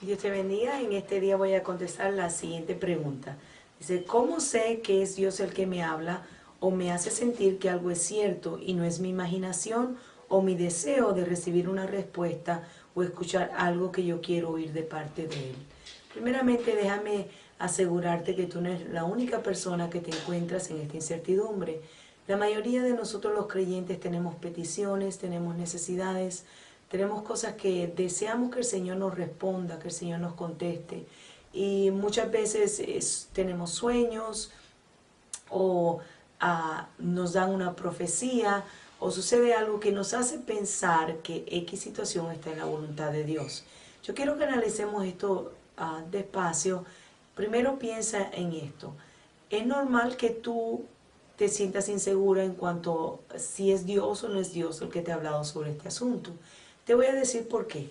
Dios te bendiga. En este día voy a contestar la siguiente pregunta. Dice, ¿cómo sé que es Dios el que me habla o me hace sentir que algo es cierto y no es mi imaginación o mi deseo de recibir una respuesta o escuchar algo que yo quiero oír de parte de Él? Primeramente, déjame asegurarte que tú no eres la única persona que te encuentras en esta incertidumbre. La mayoría de nosotros los creyentes tenemos peticiones, tenemos necesidades, tenemos cosas que deseamos que el Señor nos responda, que el Señor nos conteste. Y muchas veces tenemos sueños o nos dan una profecía o sucede algo que nos hace pensar que X situación está en la voluntad de Dios. Yo quiero que analicemos esto despacio. Primero piensa en esto. Es normal que tú te sientas insegura en cuanto a si es Dios o no es Dios el que te ha hablado sobre este asunto. Te voy a decir por qué.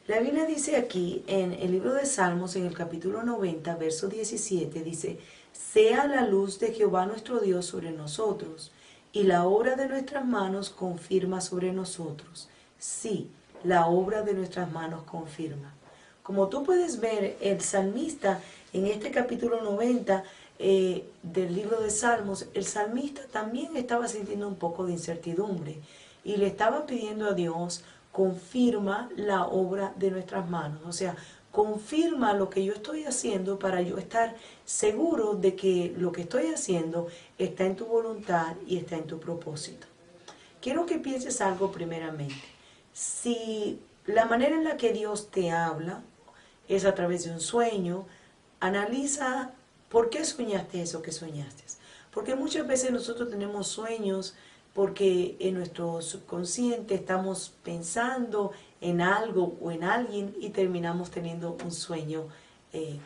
La Biblia dice aquí en el libro de Salmos, en el capítulo 90, verso 17, dice, sea la luz de Jehová nuestro Dios sobre nosotros, y la obra de nuestras manos confirma sobre nosotros. Sí, la obra de nuestras manos confirma. Como tú puedes ver, el salmista en este capítulo 90 del libro de Salmos, el salmista también estaba sintiendo un poco de incertidumbre y le estaba pidiendo a Dios, confirma la obra de nuestras manos, o sea, confirma lo que yo estoy haciendo para yo estar seguro de que lo que estoy haciendo está en tu voluntad y está en tu propósito. Quiero que pienses algo primeramente. Si la manera en la que Dios te habla es a través de un sueño, analiza por qué soñaste eso que soñaste. Porque muchas veces nosotros tenemos sueños porque en nuestro subconsciente estamos pensando en algo o en alguien y terminamos teniendo un sueño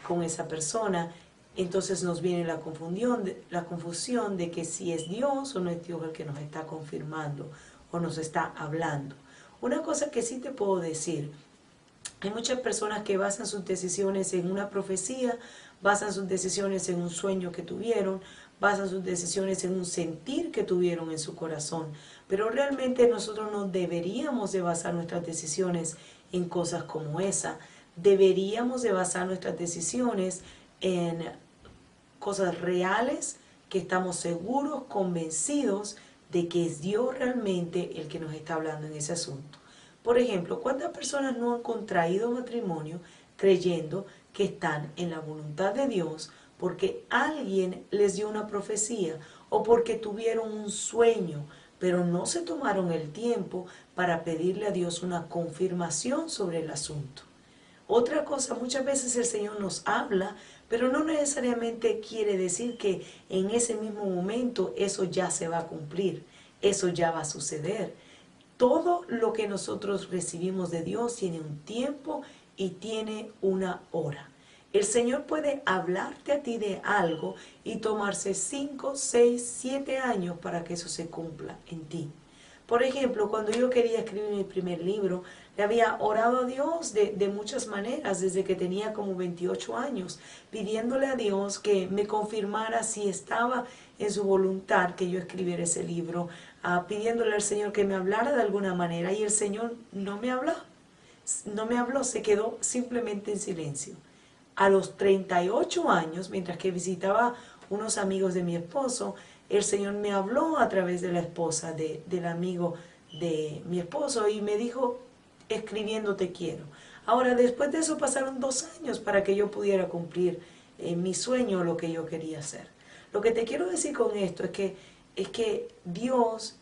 con esa persona. Entonces nos viene la confusión de que si es Dios o no es Dios el que nos está confirmando o nos está hablando. Una cosa que sí te puedo decir, hay muchas personas que basan sus decisiones en una profecía, basan sus decisiones en un sueño que tuvieron, basan sus decisiones en un sentir que tuvieron en su corazón. Pero realmente nosotros no deberíamos de basar nuestras decisiones en cosas como esa. Deberíamos de basar nuestras decisiones en cosas reales que estamos seguros, convencidos de que es Dios realmente el que nos está hablando en ese asunto. Por ejemplo, ¿cuántas personas no han contraído matrimonio creyendo que están en la voluntad de Dios porque alguien les dio una profecía o porque tuvieron un sueño, pero no se tomaron el tiempo para pedirle a Dios una confirmación sobre el asunto? Otra cosa, muchas veces el Señor nos habla, pero no necesariamente quiere decir que en ese mismo momento eso ya se va a cumplir, eso ya va a suceder. Todo lo que nosotros recibimos de Dios tiene un tiempo y tiene una hora. El Señor puede hablarte a ti de algo y tomarse 5, 6, 7 años para que eso se cumpla en ti. Por ejemplo, cuando yo quería escribir mi primer libro, le había orado a Dios de muchas maneras desde que tenía como 28 años, pidiéndole a Dios que me confirmara si estaba en su voluntad que yo escribiera ese libro, pidiéndole al Señor que me hablara de alguna manera, y el Señor no me habló, se quedó simplemente en silencio. A los 38 años, mientras que visitaba unos amigos de mi esposo, el Señor me habló a través de la esposa del amigo de mi esposo y me dijo, escribiendo te quiero. Ahora, después de eso pasaron 2 años para que yo pudiera cumplir mi sueño, lo que yo quería hacer. Lo que te quiero decir con esto es que Dios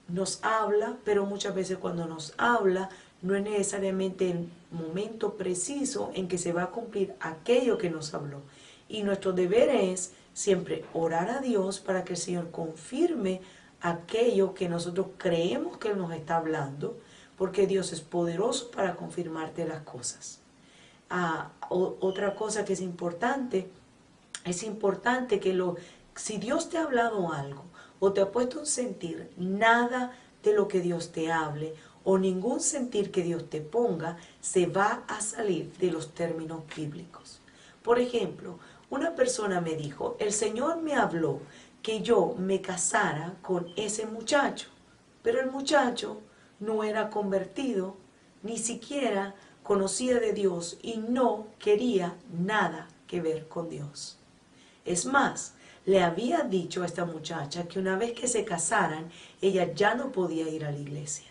nos habla, pero muchas veces cuando nos habla no es necesariamente el momento preciso en que se va a cumplir aquello que nos habló. Y nuestro deber es siempre orar a Dios para que el Señor confirme aquello que nosotros creemos que Él nos está hablando, porque Dios es poderoso para confirmarte las cosas. Otra cosa que es importante que si Dios te ha hablado algo o te ha puesto un sentir, nada de lo que Dios te hable o ningún sentir que Dios te ponga se va a salir de los términos bíblicos. Por ejemplo, una persona me dijo, el Señor me habló que yo me casara con ese muchacho, pero el muchacho no era convertido, ni siquiera conocía de Dios y no quería nada que ver con Dios. Es más, le había dicho a esta muchacha que una vez que se casaran, ella ya no podía ir a la iglesia.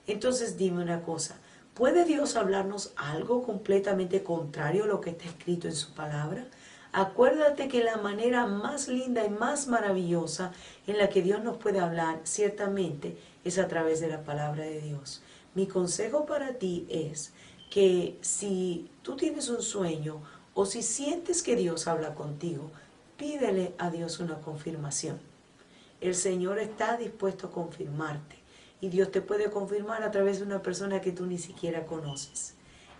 Entonces dime una cosa, ¿puede Dios hablarnos algo completamente contrario a lo que está escrito en su palabra? Acuérdate que la manera más linda y más maravillosa en la que Dios nos puede hablar ciertamente es a través de la palabra de Dios. Mi consejo para ti es que si tú tienes un sueño o si sientes que Dios habla contigo, pídele a Dios una confirmación. El Señor está dispuesto a confirmarte y Dios te puede confirmar a través de una persona que tú ni siquiera conoces.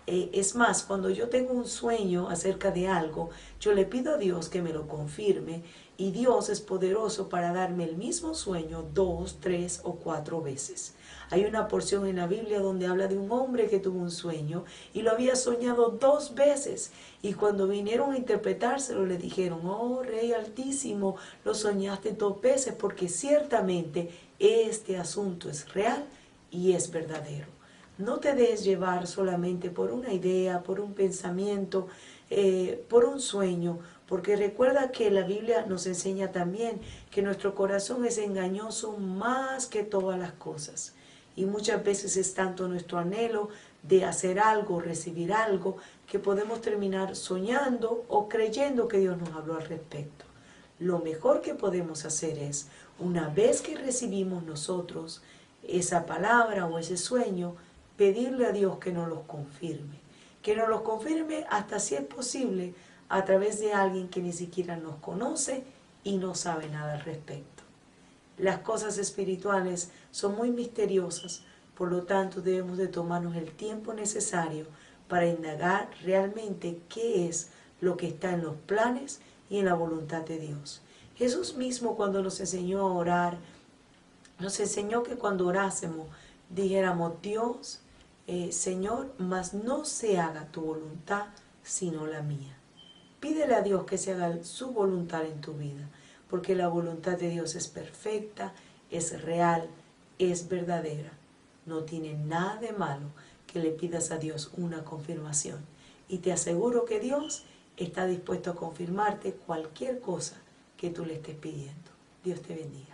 Es más, cuando yo tengo un sueño acerca de algo, yo le pido a Dios que me lo confirme y Dios es poderoso para darme el mismo sueño 2, 3 o 4 veces. Hay una porción en la Biblia donde habla de un hombre que tuvo un sueño y lo había soñado 2 veces. Y cuando vinieron a interpretárselo le dijeron, oh Rey Altísimo, lo soñaste 2 veces porque ciertamente este asunto es real y es verdadero. No te dejes llevar solamente por una idea, por un pensamiento, por un sueño, porque recuerda que la Biblia nos enseña también que nuestro corazón es engañoso más que todas las cosas. Y muchas veces es tanto nuestro anhelo de hacer algo, recibir algo, que podemos terminar soñando o creyendo que Dios nos habló al respecto. Lo mejor que podemos hacer es, una vez que recibimos nosotros esa palabra o ese sueño, pedirle a Dios que nos los confirme hasta si es posible a través de alguien que ni siquiera nos conoce y no sabe nada al respecto. Las cosas espirituales son muy misteriosas, por lo tanto debemos de tomarnos el tiempo necesario para indagar realmente qué es lo que está en los planes y en la voluntad de Dios. Jesús mismo, cuando nos enseñó a orar, nos enseñó que cuando orásemos dijéramos, Dios, Señor, mas no se haga tu voluntad sino la mía. Pídele a Dios que se haga su voluntad en tu vida, porque la voluntad de Dios es perfecta, es real, es verdadera. No tiene nada de malo que le pidas a Dios una confirmación. Y te aseguro que Dios está dispuesto a confirmarte cualquier cosa que tú le estés pidiendo. Dios te bendiga.